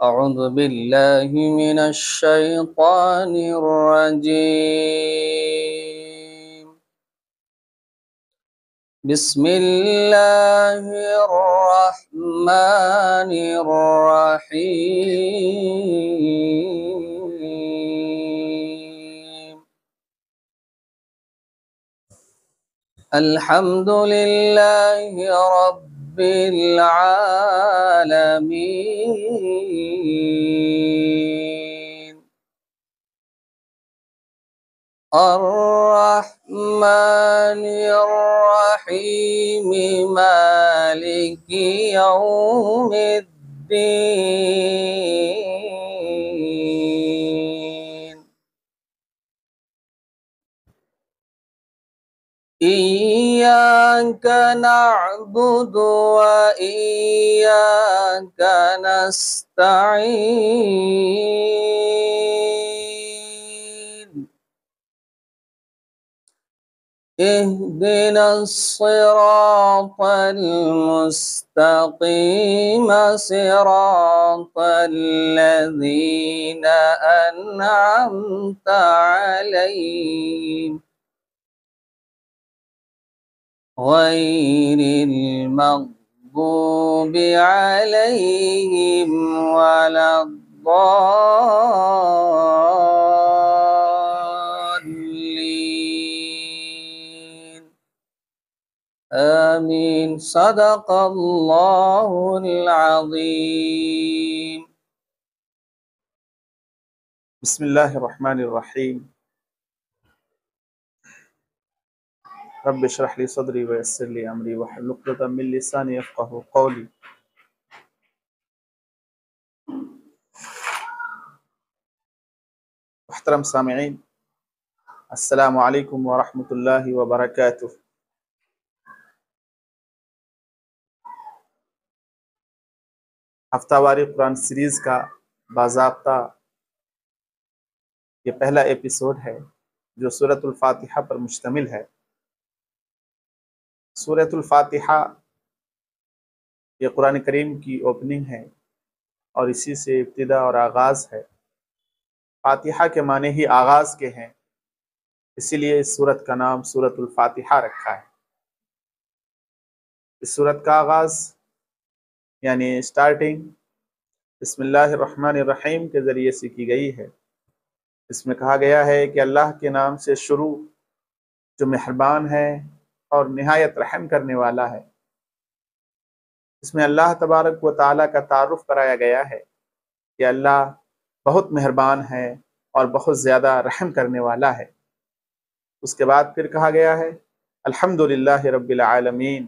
أعوذ بالله من الشيطان الرجيم. بسم الله الرحمن الرحيم. الحمد لله رب العالمين. الرحمن الرحيم مالك يوم الدين. إياك نعبد وإياك نستعين. اهدنا الصراط المستقيم صراط الذين أنعمت عليهم غير المغضوب عليهم ولا الضالين. آمين. صدق الله العظيم. بسم اللہ الرحمن الرحیم. رب اشرح لی صدری ویسر لی امری واحلل عقدۃ من لسانی یفقہوا قولی. محترم سامعین، السلام علیکم ورحمۃ اللہ وبرکاتہ. ہفتہ واری قرآن سیریز کا باضابطہ یہ پہلا ایپیسوڈ ہے جو سورۃ الفاتحہ پر مشتمل ہے. سورۃ الفاتحہ یہ قرآن کریم کی اوپننگ ہے اور اسی سے ابتدا اور آغاز ہے. فاتحہ کے معنی ہی آغاز کے ہیں، اسی لیے اس سورت کا نام سورۃ الفاتحہ رکھا ہے. اس سورت کا آغاز یعنی سٹارٹنگ بسم اللہ الرحمن الرحیم کے ذریعے سے کی گئی ہے. اس میں کہا گیا ہے کہ اللہ کے نام سے شروع جو مہربان ہے اور نہایت رحم کرنے والا ہے. اس میں اللہ تبارک و تعالیٰ کا تعارف کرایا گیا ہے کہ اللہ بہت مہربان ہے اور بہت زیادہ رحم کرنے والا ہے. اس کے بعد پھر کہا گیا ہے الحمدللہ رب العالمین،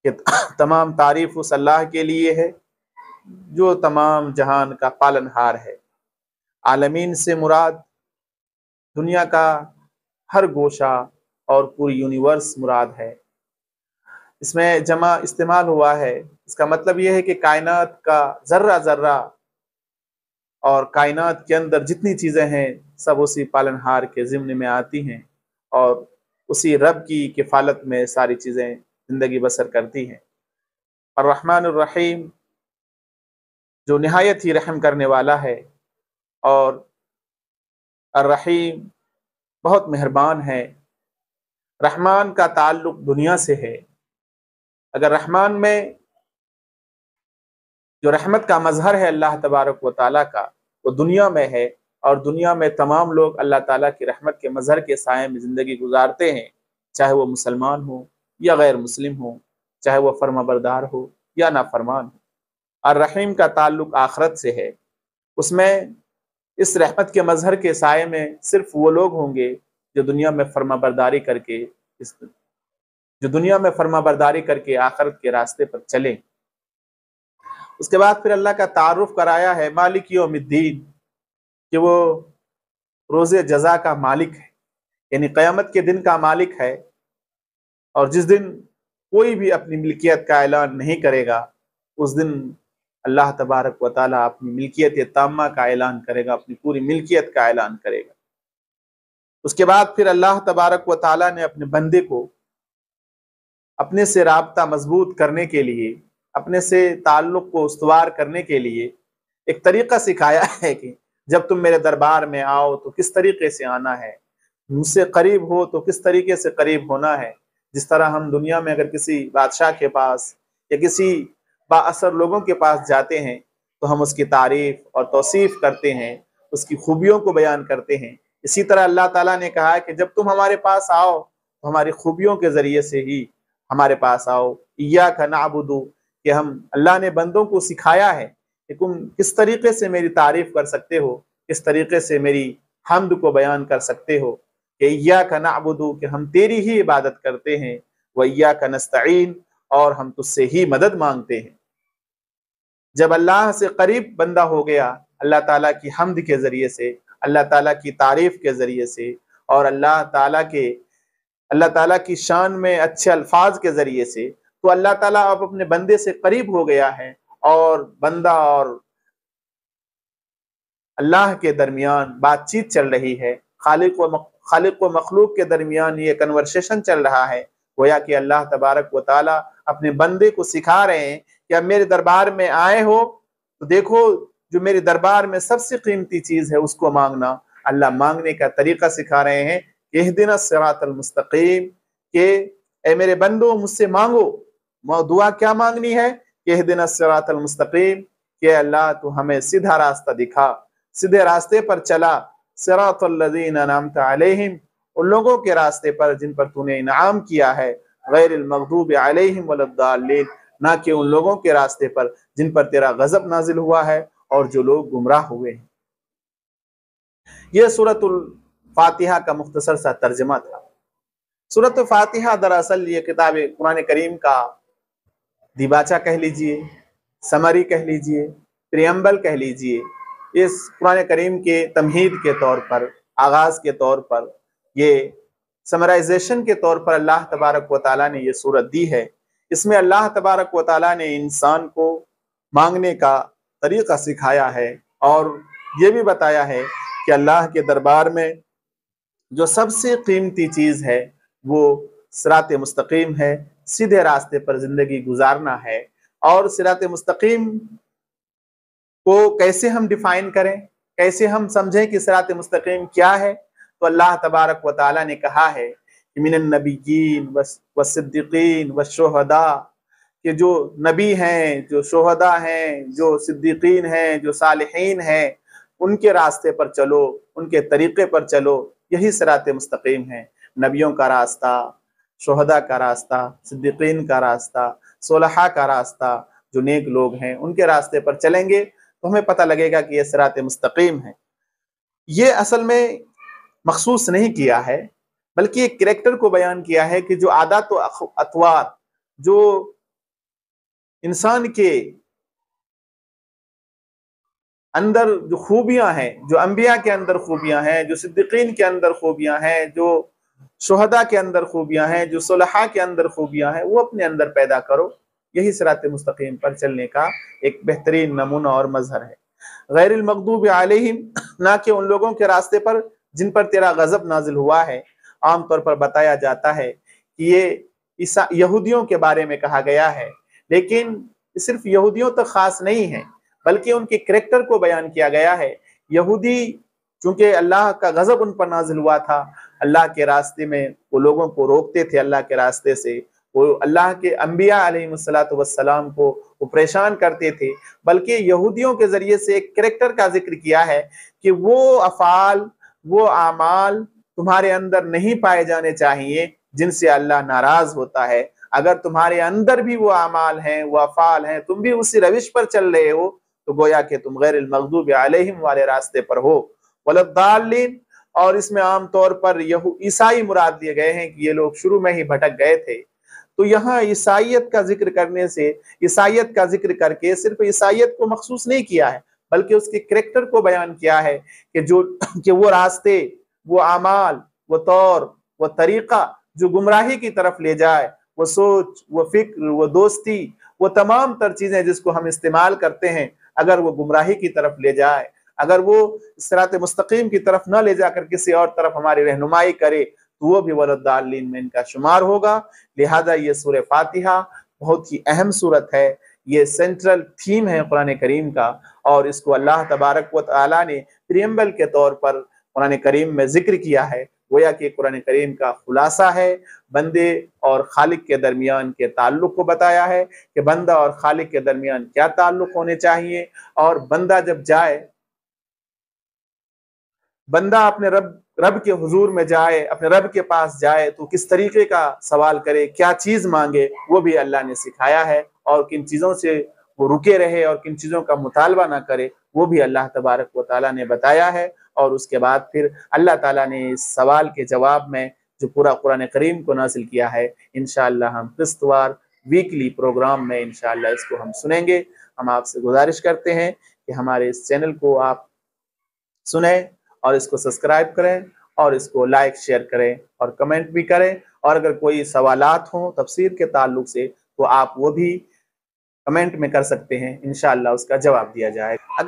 کہ تمام تعریف اس اللہ کے لیے ہے جو تمام جہان کا پالنہار ہے. عالمین سے مراد دنیا کا ہر گوشہ اور پوری یونیورس مراد ہے. اس میں جمع استعمال ہوا ہے، اس کا مطلب یہ ہے کہ کائنات کا ذرہ ذرہ اور کائنات کے اندر جتنی چیزیں ہیں سب اسی پالنہار کے ضمن میں آتی ہیں اور اسی رب کی کفالت میں ساری چیزیں زندگی بسر کرتی ہیں. الرحمن الرحیم جو نہایت ہی رحم کرنے والا ہے، اور الرحیم بہت مہربان ہے. رحمان کا تعلق دنیا سے ہے. اگر رحمان میں جو رحمت کا مظہر ہے اللہ تبارک و تعالیٰ کا وہ دنیا میں ہے، اور دنیا میں تمام لوگ اللہ تعالیٰ کی رحمت کے مظہر کے سائے میں زندگی گزارتے ہیں، چاہے وہ مسلمان ہو یا غیر مسلم ہو، چاہے وہ فرما بردار ہو یا نافرمان ہو. الرحیم کا تعلق آخرت سے ہے. اس میں اس رحمت کے مظہر کے سائے میں صرف وہ لوگ ہوں گے جو دنیا میں فرما برداری کر کے آخرت کے راستے پر چلیں. اس کے بعد پھر اللہ کا تعارف کرایا ہے مالک یوم الدین، کہ وہ روز جزا کا مالک ہے، یعنی قیامت کے دن کا مالک ہے. اور جس دن کوئی بھی اپنی ملکیت کا اعلان نہیں کرے گا اس دن اللہ تبارک و تعالیٰ اپنی ملکیت تامہ کا اعلان کرے گا، اپنی پوری ملکیت کا اعلان کرے گا. اس کے بعد پھر اللہ تبارک و تعالیٰ نے اپنے بندے کو اپنے سے رابطہ مضبوط کرنے کے لیے، اپنے سے تعلق کو استوار کرنے کے لیے ایک طریقہ سکھایا ہے کہ جب تم میرے دربار میں آؤ تو کس طریقے سے آنا ہے، مجھ سے قریب ہو تو کس طریقے سے قریب ہونا ہے۔ جس طرح ہم دنیا میں اگر کسی بادشاہ کے پاس یا کسی با اثر لوگوں کے پاس جاتے ہیں تو ہم اس کی تعریف اور توصیف کرتے ہیں، اس کی خوبیوں کو بیان کرتے ہیں، اسی طرح اللہ تعالیٰ نے کہا ہے کہ جب تم ہمارے پاس آؤ تو ہماری خوبیوں کے ذریعے سے ہی ہمارے پاس آؤ۔ ایاک نعبد، کہ ہم اللہ نے بندوں کو سکھایا ہے کہ تم کس طریقے سے میری تعریف کر سکتے ہو، کس طریقے سے میری حمد کو بیان کر سکتے ہو، کہ ایاک نعبد، کہ ہم تیری ہی عبادت کرتے ہیں، وایاک نستعین، اور ہم تجھ سے ہی مدد مانگتے ہیں۔ جب اللہ سے قریب بندہ ہو گیا اللہ تعالیٰ کی حمد کے ذریعے سے، اللہ تعالیٰ کی تعریف کے ذریعے سے، اور اللہ تعالیٰ کی شان میں اچھے الفاظ کے ذریعے سے، تو اللہ تعالیٰ اب اپنے بندے سے قریب ہو گیا ہے، اور بندہ اور اللہ کے درمیان بات چیت چل رہی ہے، خالق و مخلوق کے درمیان یہ کنورسیشن چل رہا ہے۔ گویا کہ اللہ تبارک و تعالیٰ اپنے بندے کو سکھا رہے ہیں کہ اب میرے دربار میں آئے ہو تو دیکھو جو میرے دربار میں سب سے قیمتی چیز ہے اس کو مانگنا۔ اللہ مانگنے کا طریقہ سکھا رہے ہیں کہ اہدنا الصراط المستقیم، کہ اے میرے بندو مجھ سے مانگو۔ دعا کیا مانگنی ہے؟ کہ اہدنا الصراط المستقیم، کہ اللہ تو ہمیں سیدھا راستہ دکھا، سیدھے راستے پر چلا۔ صراط الذین انعمت علیہم، ان لوگوں کے راستے پر جن پر تو نے انعام کیا ہے، غیر المغضوب علیہم ولا الضالین، نہ کہ ان لوگوں کے راستے پر جن پر تیرا غضب نازل ہوا ہے اور جو لوگ گمراہ ہوئے ہیں۔ یہ سورۃ الفاتحہ کا مختصر سا ترجمہ تھا۔ سورۃ الفاتحہ دراصل یہ کتاب قرآن کریم کا دیباچہ کہہ لیجئے، سمری کہہ لیجئے، پریمبل کہہ لیجئے۔ اس قرآن کریم کے تمہید کے طور پر، آغاز کے طور پر، یہ سمرائزیشن کے طور پر اللہ تبارک و تعالیٰ نے یہ سورت دی ہے۔ اس میں اللہ تبارک و تعالیٰ نے انسان کو مانگنے کا طریقہ سکھایا ہے، اور یہ بھی بتایا ہے کہ اللہ کے دربار میں جو سب سے قیمتی چیز ہے وہ صراط مستقیم ہے، سیدھے راستے پر زندگی گزارنا ہے۔ اور صراط مستقیم کو کیسے ہم ڈیفائن کریں، کیسے ہم سمجھیں کہ صراط مستقیم کیا ہے؟ تو اللہ تبارک و تعالیٰ نے کہا ہے کہ من النبیین والصدیقین والشہداء، کہ جو نبی ہیں، جو شہداء ہیں، جو صدیقین ہیں، جو صالحین ہیں، ان کے راستے پر چلو، ان کے طریقے پر چلو، یہی صراط مستقیم ہے۔ نبیوں کا راستہ، شہداء کا راستہ، صدیقین کا راستہ، صلحاء کا راستہ، جو نیک لوگ ہیں ان کے راستے پر چلیں گے تو ہمیں پتہ لگے گا کہ یہ صراط مستقیم ہے۔ یہ اصل میں مخصوص نہیں کیا ہے، بلکہ ایک کریکٹر کو بیان کیا ہے کہ جو عادات و اطوار، جو انسان کے اندر جو خوبیاں ہیں، جو انبیاء کے اندر خوبیاں ہیں، جو صدیقین کے اندر خوبیاں ہیں، جو شہداء کے اندر خوبیاں ہیں، جو صلحاء کے اندر خوبیاں ہیں، وہ اپنے اندر پیدا کرو۔ یہی صراط مستقیم پر چلنے کا ایک بہترین نمونہ اور مظہر ہے۔ غیر المغضوب علیہم، نہ کہ ان لوگوں کے راستے پر جن پر تیرا غضب نازل ہوا ہے۔ عام طور پر بتایا جاتا ہے کہ یہ یہودیوں کے بارے میں کہا گیا ہے، لیکن صرف یہودیوں تک خاص نہیں ہے، بلکہ ان کے کریکٹر کو بیان کیا گیا ہے۔ یہودی چونکہ اللہ کا غضب ان پر نازل ہوا تھا، اللہ کے راستے میں وہ لوگوں کو روکتے تھے، اللہ کے راستے سے وہ اللہ کے انبیاء علیہ السلام کو وہ پریشان کرتے تھے، بلکہ یہودیوں کے ذریعے سے ایک کریکٹر کا ذکر کیا ہے کہ وہ افعال، وہ اعمال تمہارے اندر نہیں پائے جانے چاہیے جن سے اللہ ناراض ہوتا ہے۔ اگر تمہارے اندر بھی وہ اعمال ہیں، وہ افعال ہیں، تم بھی اسی روش پر چل رہے ہو، تو گویا کہ تم غیر المغضوب علیہم والے راستے پر ہو، ولا الضالین۔ اور اس میں عام طور پر عیسائی مراد لیے گئے ہیں کہ یہ لوگ شروع میں ہی بھٹک گئے تھے۔ تو یہاں عیسائیت کا ذکر کرنے سے، عیسائیت کا ذکر کر کے صرف عیسائیت کو مخصوص نہیں کیا ہے، بلکہ اس کے کریکٹر کو بیان کیا ہے کہ وہ راستے، وہ اعمال، وہ طور، وہ طریقہ جو گمراہی کی طرف لے جائے، وہ سوچ، وہ فکر، وہ دوستی، وہ تمام تر چیزیں جس کو ہم استعمال کرتے ہیں، اگر وہ گمراہی کی طرف لے جائے، اگر وہ صراط مستقیم کی طرف نہ لے جا کر کسی اور طرف ہماری رہنمائی کرے، تو وہ بھی ولدالین میں ان کا شمار ہوگا۔ لہذا یہ سورہ فاتحہ بہت ہی اہم سورت ہے۔ یہ سینٹرل تھیم ہے قرآن کریم کا، اور اس کو اللہ تبارک و تعالیٰ نے پریمبل کے طور پر قرآن کریم میں ذکر کیا ہے۔ گویا کہ قرآن کریم کا خلاصہ ہے، بندے اور خالق کے درمیان کے تعلق کو بتایا ہے کہ بندہ اور خالق کے درمیان کیا تعلق ہونے چاہیے، اور بندہ جب جائے، بندہ اپنے رب کے حضور میں جائے، اپنے رب کے پاس جائے تو کس طریقے کا سوال کرے، کیا چیز مانگے، وہ بھی اللہ نے سکھایا ہے، اور کن چیزوں سے وہ رکے رہے اور کن چیزوں کا مطالبہ نہ کرے وہ بھی اللہ تبارک و تعالیٰ نے بتایا ہے۔ اور اس کے بعد پھر اللہ تعالیٰ نے اس سوال کے جواب میں جو پورا قرآن کریم کو نازل کیا ہے، انشاءاللہ ہم قسطوار ویکلی پروگرام میں انشاءاللہ اس کو ہم سنیں گے۔ ہم آپ سے گزارش کرتے ہیں کہ ہمارے اس چینل کو آپ سنیں اور اس کو سبسکرائب کریں اور اس کو لائک شیئر کریں اور کمنٹ بھی کریں، اور اگر کوئی سوالات ہوں تفسیر کے تعلق سے تو آپ وہ بھی کمنٹ میں کر سکتے ہیں، انشاءاللہ اس کا جواب دیا جائے گا۔